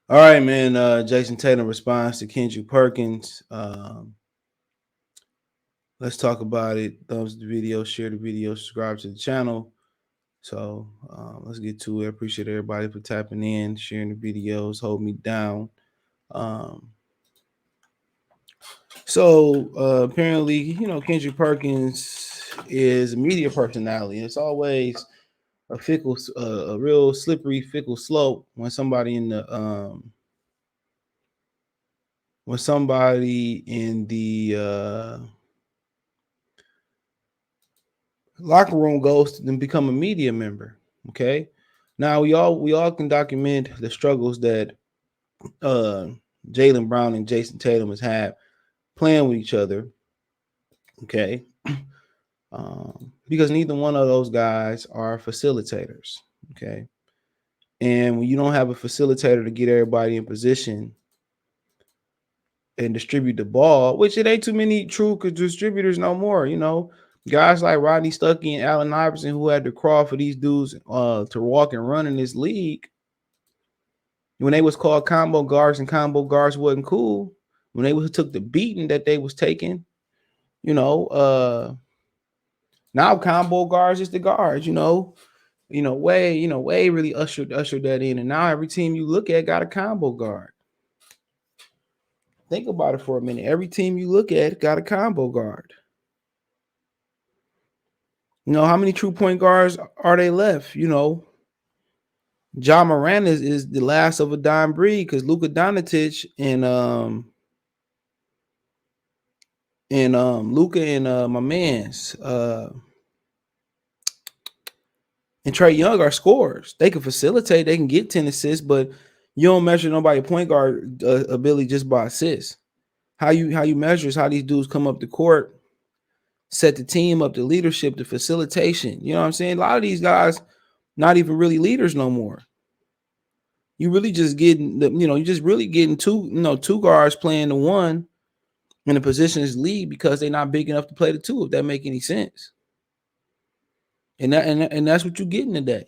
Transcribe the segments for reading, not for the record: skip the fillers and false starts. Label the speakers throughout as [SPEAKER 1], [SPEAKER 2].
[SPEAKER 1] All right, man. Jayson Tatum responds to Kendrick Perkins. Let's talk about it. Thumbs the video, share the video, subscribe to the channel. So let's get to it. I appreciate everybody for tapping in, sharing the videos, hold me down. Um, Apparently, Kendrick Perkins is a media personality. It's always a real slippery, fickle slope when somebody in the locker room goes to become a media member. Okay, now we all can document the struggles that uh, Jaylen Brown and Jayson Tatum has had playing with each other. Okay, because neither one of those guys are facilitators. Okay, and when you don't have a facilitator to get everybody in position and distribute the ball, which it ain't too many true distributors no more. Guys like Rodney Stuckey and Allen Iverson who had to crawl for these dudes to walk and run in this league. When they was called combo guards and combo guards wasn't cool, when they was took the beating that they was taking, you know, now combo guards is the guards, Way really ushered that in. And now every team you look at got a combo guard. Think about it for a minute. Every team you look at got a combo guard. How many true point guards are they left? John Moran is the last of a dying breed because Luka Doncic and Luka and my man's and Trey Young are scorers. They can facilitate, they can get 10 assists, but you don't measure nobody point guard ability just by assists. How you measure is how these dudes come up the court, set the team up, the leadership, the facilitation. You know what I'm saying? A lot of these guys not even really leaders no more. You really just getting you just really getting two guards playing the one in the position is lead because they're not big enough to play the two, if that make any sense. And that's what you're getting today.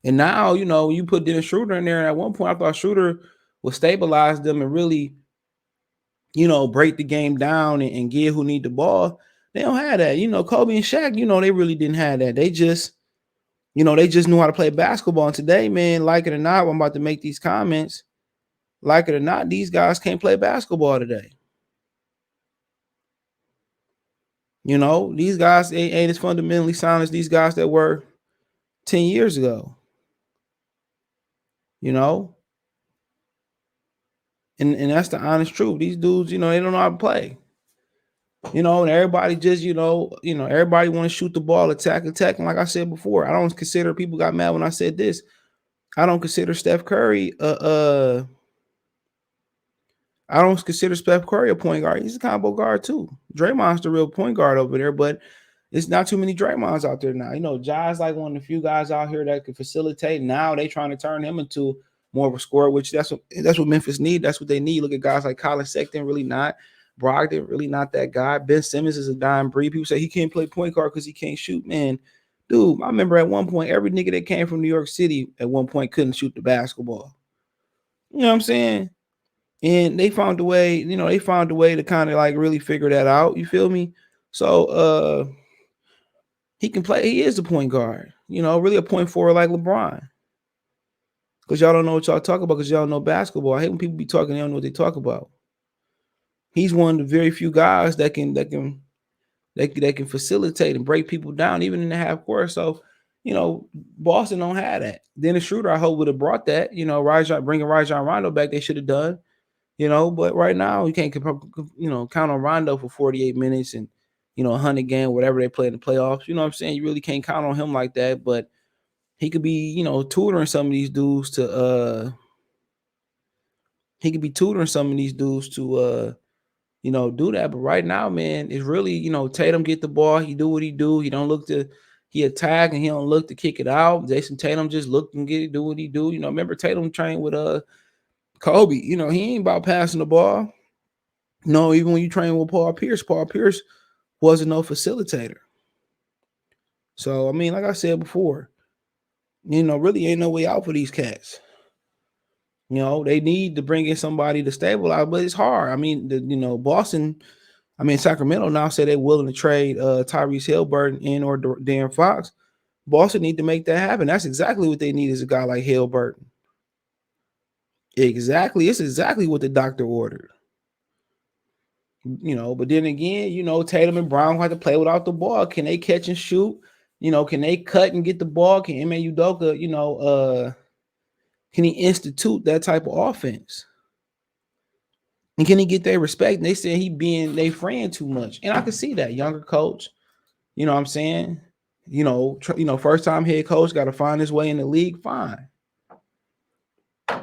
[SPEAKER 1] And now, you put Dennis Schroeder in there, and at one point I thought Schroeder would stabilize them and really, break the game down and get who need the ball. They don't have that. Kobe and Shaq, they really didn't have that. They just knew how to play basketball. And today, man, like it or not, I'm about to make these comments. Like it or not, these guys can't play basketball today. These guys ain't as fundamentally sound as these guys that were 10 years ago. You know, and that's the honest truth. These dudes, they don't know how to play. And everybody just, everybody want to shoot the ball, attack. And like I said before, I don't consider, people got mad when I said this, I don't consider Steph Curry I don't consider Steph Curry a point guard. He's a combo guard too. Draymond's the real point guard over there, but it's not too many Draymonds out there now. Ja's like one of the few guys out here that can facilitate. Now they trying to turn him into more of a scorer, which that's what Memphis need. That's what they need. Look at guys like Colin Sexton, really not. Brogdon, really not that guy. Ben Simmons is a dying breed. People say he can't play point guard because he can't shoot. Man, dude, I remember at one point, every nigga that came from New York City at one point couldn't shoot the basketball. You know what I'm saying? And they found a way to kind of like really figure that out. You feel me? So he can play, he is a point guard, really a point forward like LeBron. Because y'all don't know what y'all talk about because y'all don't know basketball. I hate when people be talking, they don't know what they talk about. He's one of the very few guys that can facilitate and break people down, even in the half court. So, Boston don't have that. Dennis Schroeder, I hope, would have brought that. Bringing Rajon Rondo back, they should have done. But right now you can't, count on Rondo for 48 minutes and, 100 game, whatever they play in the playoffs. You know what I'm saying? You really can't count on him like that, but he could be, tutoring some of these dudes to, do that. But right now, man, it's really, Tatum get the ball. He do what he do. He attack and he don't look to kick it out. Jayson Tatum just look and do what he do. Remember Tatum trained with, Kobe, he ain't about passing the ball. No, even when you train with Paul Pierce wasn't no facilitator. So, I mean, like I said before, really ain't no way out for these cats. They need to bring in somebody to stabilize, but it's hard. I mean, Boston, Sacramento now say they're willing to trade Tyrese Haliburton in or De'Aaron Fox. Boston need to make that happen. That's exactly what they need is a guy like Haliburton. Exactly. It's exactly what the doctor ordered. But then again, Tatum and Brown have to play without the ball. Can they catch and shoot? Can they cut and get the ball? Can Ime Udoka, can he institute that type of offense? And can he get their respect? And they said he being their friend too much. And I can see that. Younger coach, you know what I'm saying? First time head coach, got to find his way in the league, fine.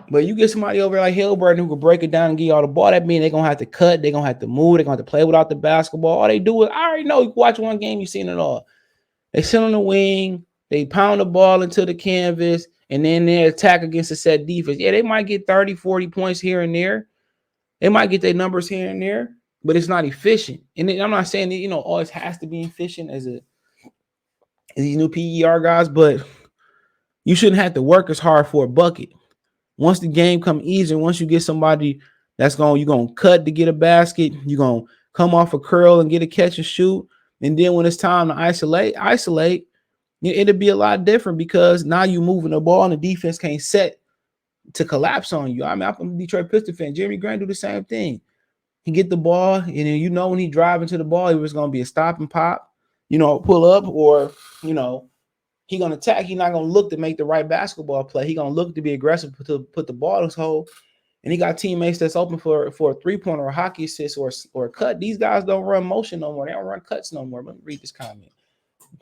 [SPEAKER 1] But you get somebody over like Haliburton who can break it down and give you all the ball, that means they're going to have to cut, they're going to have to move, they're going to have to play without the basketball. All they do is, I already know, you watch one game, you've seen it all. They sit on the wing, they pound the ball into the canvas, and then they attack against a set defense. Yeah, they might get 30, 40 points here and there. They might get their numbers here and there, but it's not efficient. And I'm not saying that, always has to be efficient as these new PER guys, but you shouldn't have to work as hard for a bucket. Once the game come easier, once you get somebody you're going to cut to get a basket, you're going to come off a curl and get a catch and shoot. And then when it's time to isolate, it'll be a lot different because now you're moving the ball and the defense can't set to collapse on you. I'm a Detroit Pistons fan. Jeremy Grant do the same thing. He get the ball, and then when he drive into the ball, it was going to be a stop and pop, pull up, or, he going to attack. He's not going to look to make the right basketball play. He's going to look to be aggressive to put the ball in his hole. And he got teammates that's open for a three-pointer or a hockey assist or a cut. These guys don't run motion no more. They don't run cuts no more. Let me read this comment.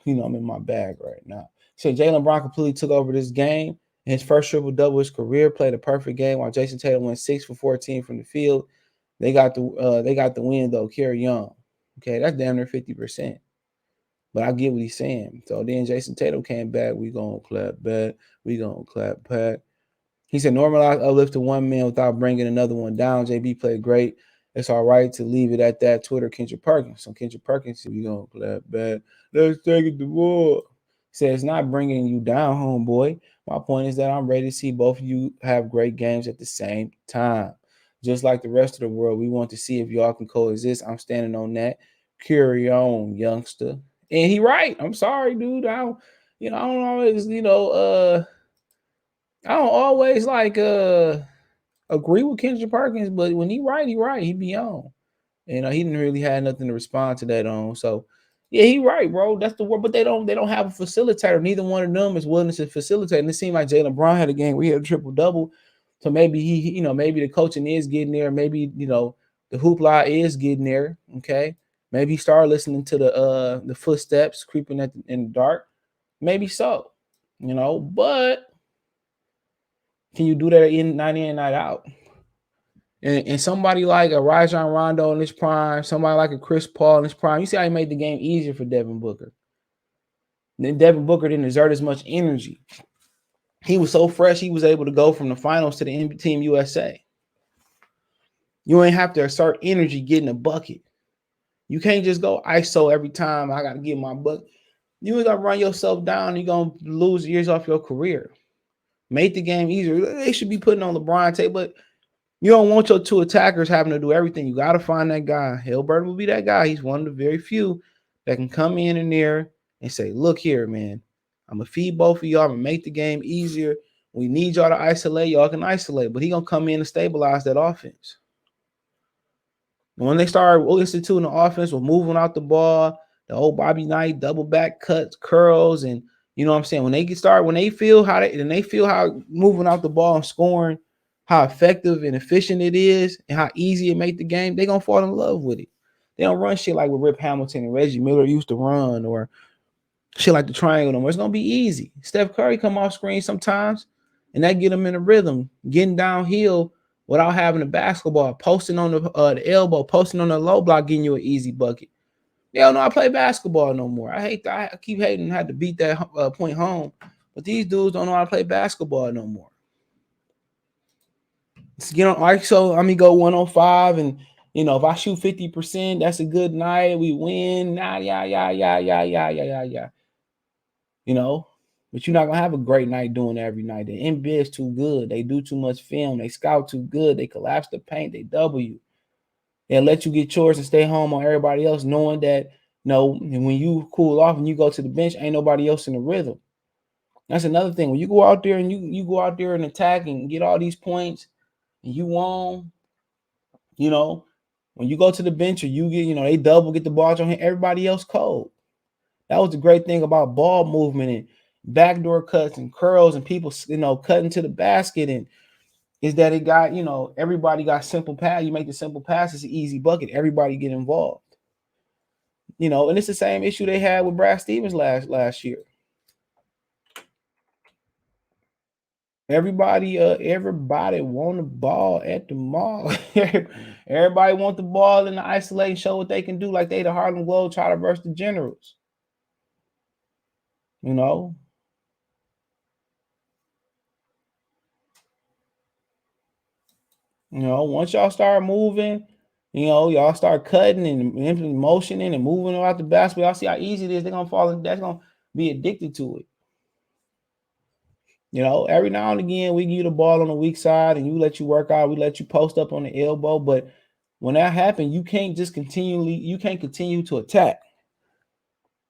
[SPEAKER 1] I'm in my bag right now. So Jaylen Brown completely took over this game. In his first triple-double of his career, played a perfect game while Jayson Tatum went 6 for 14 from the field. They got the win, though. Carry Young. Okay, that's damn near 50%. But I get what he's saying. So then Jayson Tatum came back. We gonna clap back. We gonna clap back. He said, normalize uplift to one man without bringing another one down. JB played great. It's all right to leave it at that. Twitter, Kendrick Perkins. So Kendrick Perkins said, we gonna clap back. Let's take it to war. He said, it's not bringing you down, homeboy. My point is that I'm ready to see both of you have great games at the same time. Just like the rest of the world, we want to see if y'all can coexist. I'm standing on that. Carry on, youngster. And he right. I'm sorry, dude. I don't always, I don't always agree with Kendrick Perkins, but when he right, he right. He be on. He didn't really have nothing to respond to that on. So yeah, he right, bro. That's the word. But they don't have a facilitator. Neither one of them is willing to facilitate. And it seemed like Jaylen Brown had a game where he had a triple double. So maybe maybe the coaching is getting there. Maybe the hoopla is getting there. Okay. Maybe he started listening to the footsteps creeping in the dark. Maybe so, but can you do that night in, night out? And somebody like a Rajon Rondo in his prime, somebody like a Chris Paul in his prime, you see how he made the game easier for Devin Booker. And then Devin Booker didn't exert as much energy. He was so fresh, he was able to go from the finals to the Team USA. You ain't have to exert energy getting a bucket. You can't just go ISO every time. I got to get my bucket. You ain't got to run yourself down. You're going to lose years off your career. Make the game easier. They should be putting on LeBron tape, but you don't want your two attackers having to do everything. You got to find that guy. Haliburton will be that guy. He's one of the very few that can come in there and say, look here, man, I'm going to feed both of y'all. I'm going to make the game easier. We need y'all to isolate. Y'all can isolate, but he's going to come in and stabilize that offense. When they start instituting the offense with moving out the ball, the old Bobby Knight double back cuts, curls, and you know what I'm saying? When they feel how moving out the ball and scoring, how effective and efficient it is, and how easy it make the game, they're gonna fall in love with it. They don't run shit like what Rip Hamilton and Reggie Miller used to run, or shit like the triangle no more. It's gonna be easy. Steph Curry come off screen sometimes, and that get them in a rhythm, getting downhill without having a basketball, posting on the elbow, posting on the low block, getting you an easy bucket. They don't know how to play basketball no more. I hate that. I keep hating how to beat that point home, but these dudes don't know how to play basketball no more. So I mean, go 105, and if I shoot 50%, that's a good night. We win. Yeah. But you're not gonna have a great night doing it every night. The NBA is too good. They do too much film. They scout too good. They collapse the paint. They double you. They'll let you get chores and stay home on everybody else, knowing that when you cool off and you go to the bench, ain't nobody else in the rhythm. That's another thing. When you go out there and you go out there and attack and get all these points and you won, when you go to the bench or you get, they double get the ball on him, everybody else cold. That was the great thing about ball movement and backdoor cuts and curls and people, cutting to the basket, and is that it got, everybody got simple pass. You make the simple pass, it's an easy bucket. Everybody get involved. And it's the same issue they had with Brad Stevens last year. Everybody want the ball at the mall. Everybody want the ball in the isolation, show what they can do, like they the Harlem Globetrotter versus the Generals. Once y'all start moving, y'all start cutting and motioning and moving out the basketball, y'all see how easy it is. They're gonna fall in, that's gonna be addicted to it. Every now and again, we give you the ball on the weak side and you let you work out. We let you post up on the elbow. But when that happens, you can't continue to attack.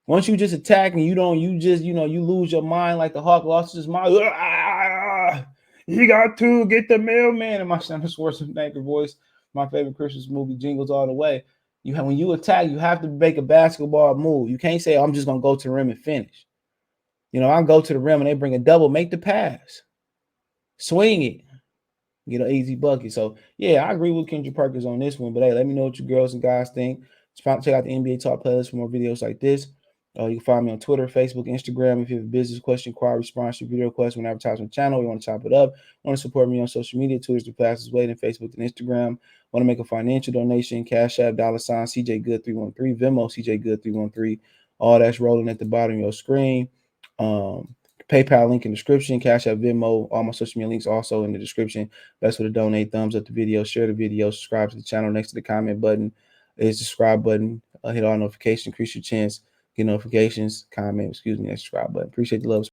[SPEAKER 1] Once you just attack and you lose your mind like the Hawk lost his mind. You got to get the mailman in my Shannon Schwarzenegger voice. My favorite Christmas movie, Jingles All the Way. When you attack, you have to make a basketball move. You can't say, I'm just going to go to the rim and finish. I go to the rim and they bring a double, make the pass. Swing it. Get an easy bucket. So, yeah, I agree with Kendrick Perkins on this one. But, hey, let me know what you girls and guys think. Check out the NBA Talk playlist for more videos like this. You can find me on Twitter, Facebook, Instagram. If you have a business question, inquiry, sponsor, video request, when advertising channel, you want to chop it up, want to support me on social media, Twitter's the fastest way, than Facebook and Instagram. Want to make a financial donation, Cash App, $ CJ Good 313, Venmo, CJ Good 313. All that's rolling at the bottom of your screen. PayPal link in the description, Cash App, Venmo, all my social media links also in the description. Best way to donate, thumbs up the video, share the video, subscribe to the channel. Next to the comment button is the subscribe button. Hit all notifications, increase your chance, get notifications, comment, that subscribe button. Appreciate the love.